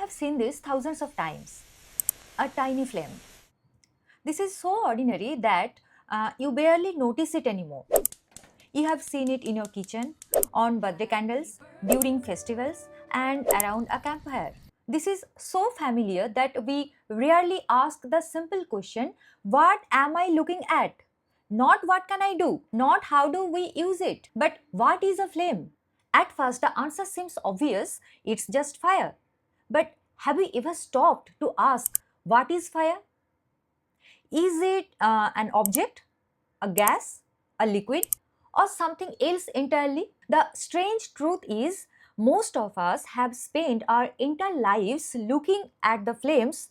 have seen this thousands of times. A tiny flame. This is so ordinary that you barely notice it anymore. You have seen it in your kitchen, on birthday candles, during festivals, and around a campfire. This is so familiar that we rarely ask the simple question, what am I looking at? Not what can I do, not how do we use it, but what is a flame? At first, the answer seems obvious, it's just fire. But have we ever stopped to ask, what is fire? Is it an object, a gas, a liquid, or something else entirely? The strange truth is, most of us have spent our entire lives looking at the flames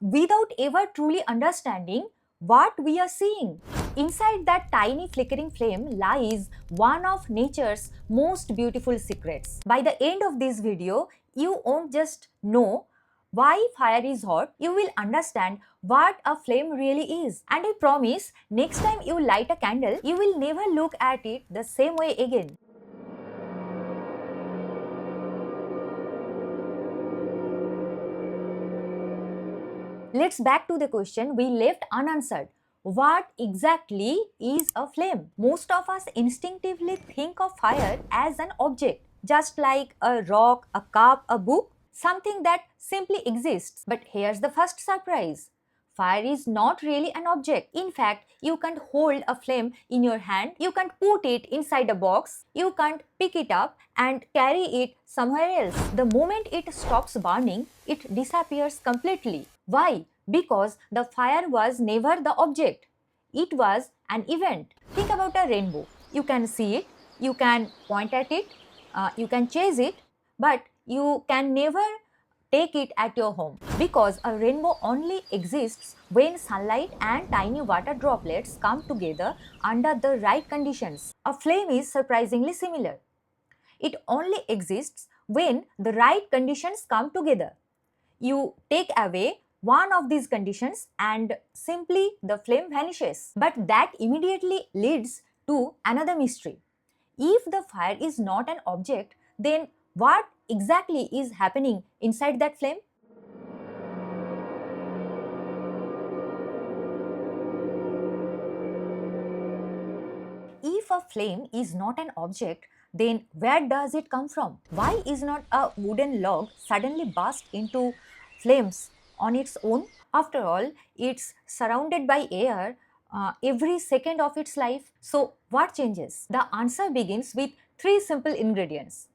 without ever truly understanding what we are seeing. Inside that tiny flickering flame lies one of nature's most beautiful secrets. By the end of this video, you won't just know why fire is hot, you will understand what a flame really is. And I promise, next time you light a candle, you will never look at it the same way again. Let's back to the question we left unanswered. What exactly is a flame? Most of us instinctively think of fire as an object, just like a rock, a cup, a book, something that simply exists. But here's the first surprise. Fire is not really an object. In fact, you can't hold a flame in your hand, you can't put it inside a box, you can't pick it up and carry it somewhere else. The moment it stops burning, it disappears completely. Why? Because the fire was never the object. It was an event. Think about a rainbow. You can see it, you can point at it, you can chase it, but you can never take it at your home, because a rainbow only exists when sunlight and tiny water droplets come together under the right conditions. A flame is surprisingly similar. It only exists when the right conditions come together. You take away one of these conditions and simply the flame vanishes. But that immediately leads to another mystery. If the fire is not an object, then what exactly is happening inside that flame? If a flame is not an object, then where does it come from? Why is not a wooden log suddenly burst into flames on its own? After all, it's surrounded by air every second of its life. So, what changes? The answer begins with three simple ingredients: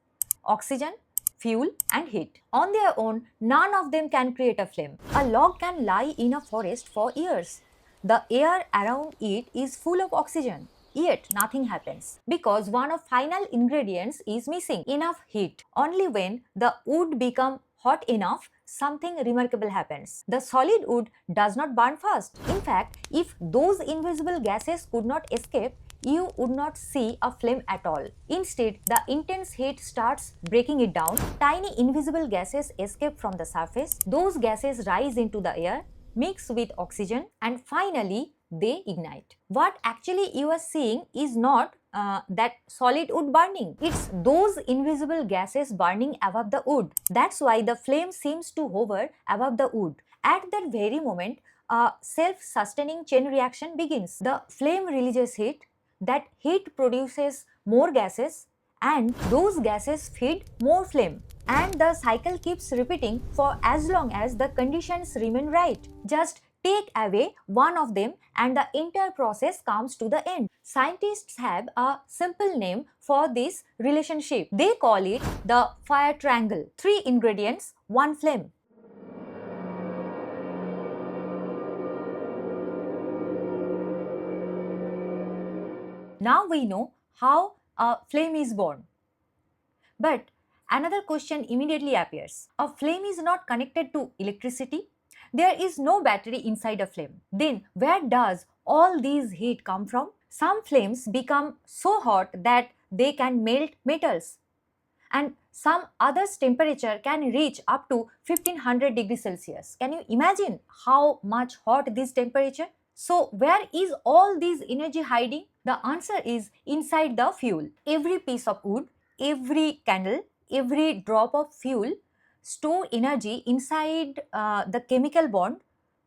oxygen, fuel, and heat. On their own, none of them can create a flame. A log can lie in a forest for years. The air around it is full of oxygen. Yet nothing happens because one of final ingredients is missing: enough heat. Only when the wood becomes hot enough, something remarkable happens. The solid wood does not burn fast. In fact, if those invisible gases could not escape, you would not see a flame at all. Instead, the intense heat starts breaking it down. Tiny invisible gases escape from the surface. Those gases rise into the air, mix with oxygen, and finally they ignite. What actually you are seeing is not that solid wood burning. It's those invisible gases burning above the wood. That's why the flame seems to hover above the wood. At that very moment, a self-sustaining chain reaction begins. The flame releases heat, that heat produces more gases, and those gases feed more flame. And the cycle keeps repeating for as long as the conditions remain right. Just take away one of them and the entire process comes to the end. Scientists have a simple name for this relationship. They call it the fire triangle. 3 ingredients, 1 flame. Now we know how a flame is born. But another question immediately appears. A flame is not connected to electricity. There is no battery inside a flame. Then where does all this heat come from? Some flames become so hot that they can melt metals. And some others' temperature can reach up to 1500 degrees Celsius. Can you imagine how much hot this temperature? So where is all this energy hiding? The answer is inside the fuel. Every piece of wood, every candle, every drop of fuel store energy inside the chemical bond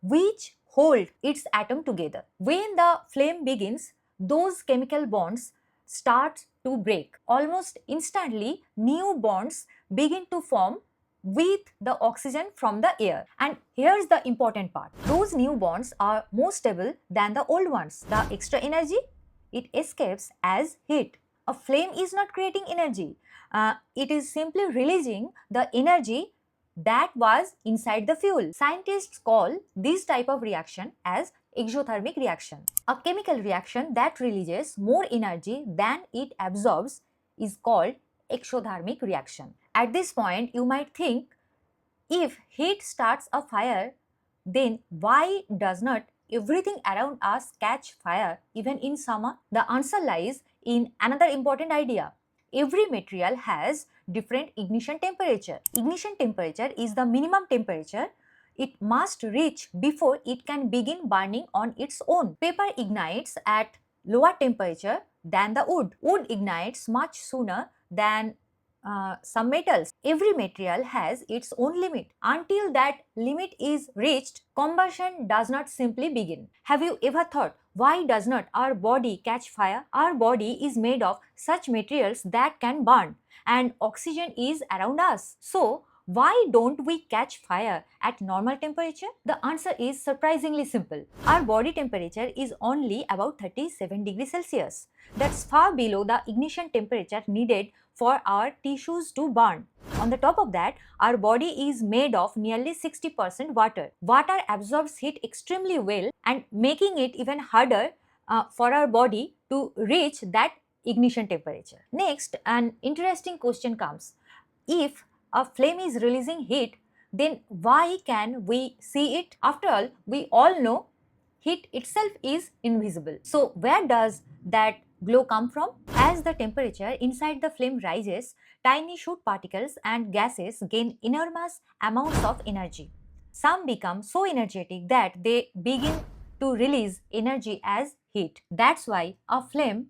which hold its atom together. When the flame begins, those chemical bonds start to break. Almost instantly, new bonds begin to form with the oxygen from the air. And here's the important part. Those new bonds are more stable than the old ones. The extra energy, it escapes as heat. A flame is not creating energy. It is simply releasing the energy that was inside the fuel. Scientists call this type of reaction as exothermic reaction. A chemical reaction that releases more energy than it absorbs is called exothermic reaction. At this point, you might think, if heat starts a fire, then why does not everything around us catch fire even in summer? The answer lies in another important idea. Every material has different ignition temperature. Ignition temperature is the minimum temperature it must reach before it can begin burning on its own. Paper ignites at lower temperature than the wood. Wood ignites much sooner than some metals. Every material has its own limit. Until that limit is reached, combustion does not simply begin. Have you ever thought, why does not our body catch fire? Our body is made of such materials that can burn, and oxygen is around us. So, why don't we catch fire at normal temperature? The answer is surprisingly simple. Our body temperature is only about 37 degrees Celsius. That's far below the ignition temperature needed for our tissues to burn. On the top of that, our body is made of nearly 60% water. Water absorbs heat extremely well and making it even harder for our body to reach that ignition temperature. Next, an interesting question comes. If a flame is releasing heat, then why can we see it? After all, we all know heat itself is invisible. So where does that glow come from? As the temperature inside the flame rises, tiny shoot particles and gases gain enormous amounts of energy. Some become so energetic that they begin to release energy as heat. That's why a flame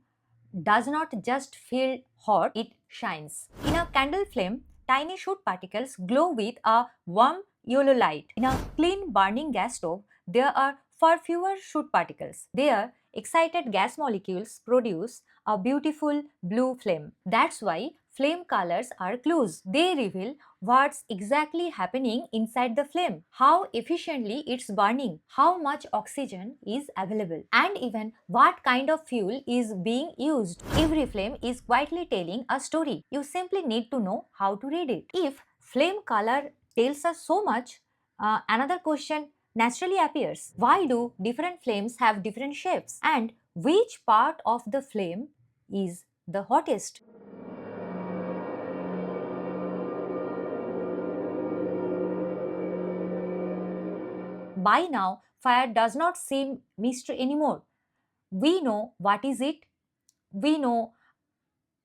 does not just feel hot, it shines. In a candle flame, tiny shoot particles glow with a warm yellow light. In a clean burning gas stove, there are far fewer shoot particles. There, excited gas molecules produce a beautiful blue flame. That's why flame colors are clues. They reveal what's exactly happening inside the flame, how efficiently it's burning, how much oxygen is available, and even what kind of fuel is being used. Every flame is quietly telling a story. You simply need to know how to read it. If flame color tells us so much, another question naturally appears. Why do different flames have different shapes? And which part of the flame is the hottest? By now, fire does not seem mystery anymore. We know what is it, we know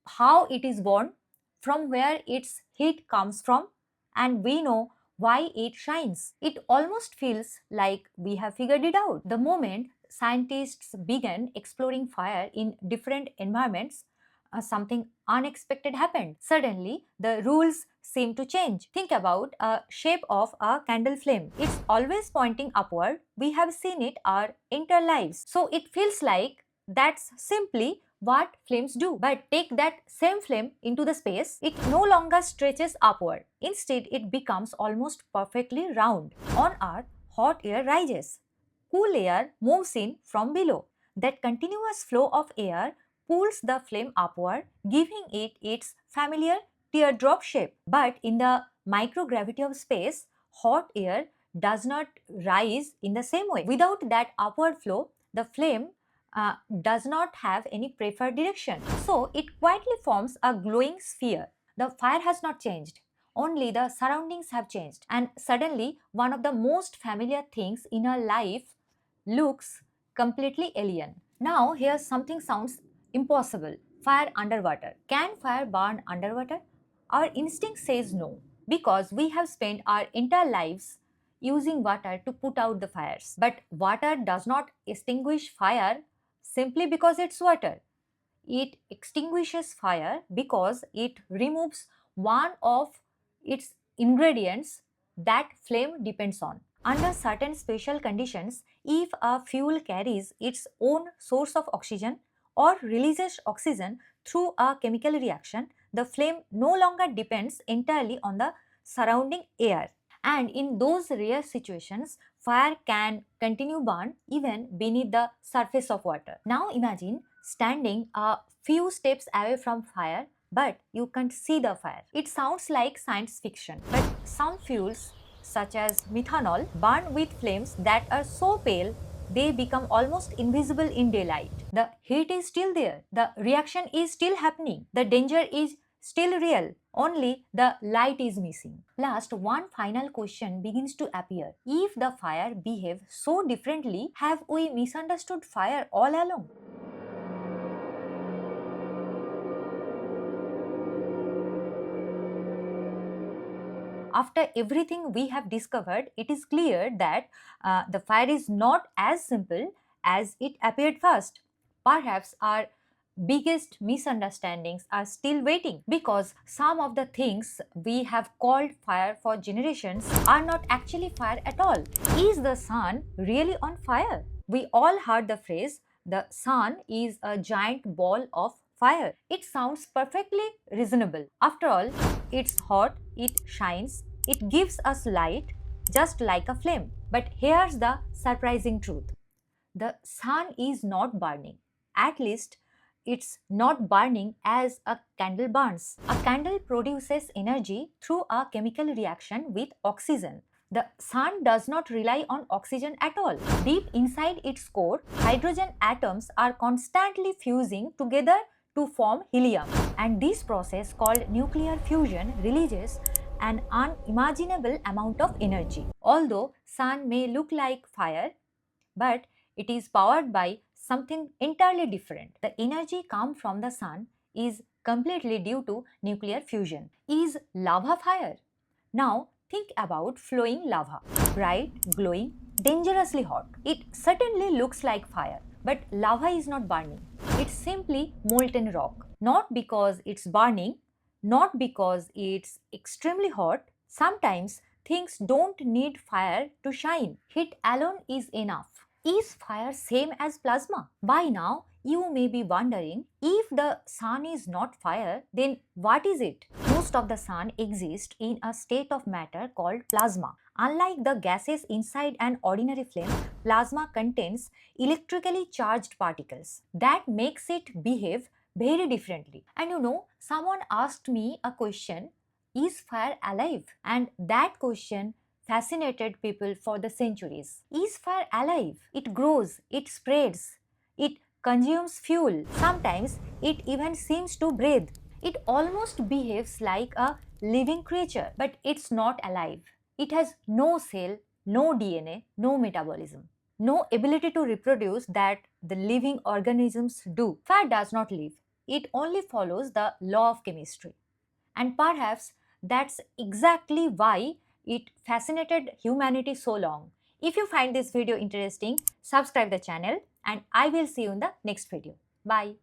how it is born, from where its heat comes from, and we know why it shines. It almost feels like we have figured it out. The moment scientists began exploring fire in different environments, something unexpected happened. Suddenly, the rules seem to change. Think about a shape of a candle flame. It's always pointing upward. We have seen it our entire lives. So it feels like that's simply what flames do. But take that same flame into the space, it no longer stretches upward. Instead, it becomes almost perfectly round. On Earth, hot air rises. Cool air moves in from below. That continuous flow of air pulls the flame upward, giving it its familiar teardrop shape. But in the microgravity of space, hot air does not rise in the same way. Without that upward flow, the flame does not have any preferred direction. So it quietly forms a glowing sphere. The fire has not changed. Only the surroundings have changed. And suddenly, one of the most familiar things in our life looks completely alien. Now, here something sounds impossible. Fire underwater. Can fire burn underwater? Our instinct says no, because we have spent our entire lives using water to put out the fires. But water does not extinguish fire simply because it's water. It extinguishes fire because it removes one of its ingredients that flame depends on. Under certain special conditions, if a fuel carries its own source of oxygen or releases oxygen through a chemical reaction, the flame no longer depends entirely on the surrounding air. And in those rare situations, fire can continue burn even beneath the surface of water. Now imagine standing a few steps away from fire, but you can't see the fire. It sounds like science fiction, but some fuels such as methanol burn with flames that are so pale they become almost invisible in daylight. The heat is still there, the reaction is still happening, the danger is still real, only the light is missing. Last, one final question begins to appear. If the fire behaves so differently, have we misunderstood fire all along? After everything we have discovered, it is clear that the fire is not as simple as it appeared first. Perhaps our biggest misunderstandings are still waiting, because some of the things we have called fire for generations are not actually fire at all. Is the sun really on fire? We all heard the phrase, the sun is a giant ball of fire. It sounds perfectly reasonable. After all, it's hot, it shines, it gives us light just like a flame. But here's the surprising truth. The sun is not burning. At least it's not burning as a candle burns. A candle produces energy through a chemical reaction with oxygen. The sun does not rely on oxygen at all. Deep inside its core, hydrogen atoms are constantly fusing together to form helium. And this process, called nuclear fusion, releases an unimaginable amount of energy. Although sun may look like fire, but it is powered by something entirely different. The energy come from the sun is completely due to nuclear fusion. Is lava fire? Now think about flowing lava. Bright, glowing, dangerously hot. It certainly looks like fire, but lava is not burning. It's simply molten rock. Not because it's burning, not because it's extremely hot. Sometimes things don't need fire to shine. Heat alone is enough. Is fire same as plasma? By now, you may be wondering, if the sun is not fire, then what is it? Most of the sun exists in a state of matter called plasma. Unlike the gases inside an ordinary flame, plasma contains electrically charged particles. That makes it behave very differently. And someone asked me a question, is fire alive? And that question fascinated people for the centuries. Is fire alive? It grows, it spreads, it consumes fuel. Sometimes it even seems to breathe. It almost behaves like a living creature, but it's not alive. It has no cell, no DNA, no metabolism, no ability to reproduce that the living organisms do. Fire does not live. It only follows the law of chemistry. And perhaps that's exactly why it fascinated humanity so long. If you find this video interesting, subscribe the channel and I will see you in the next video. Bye.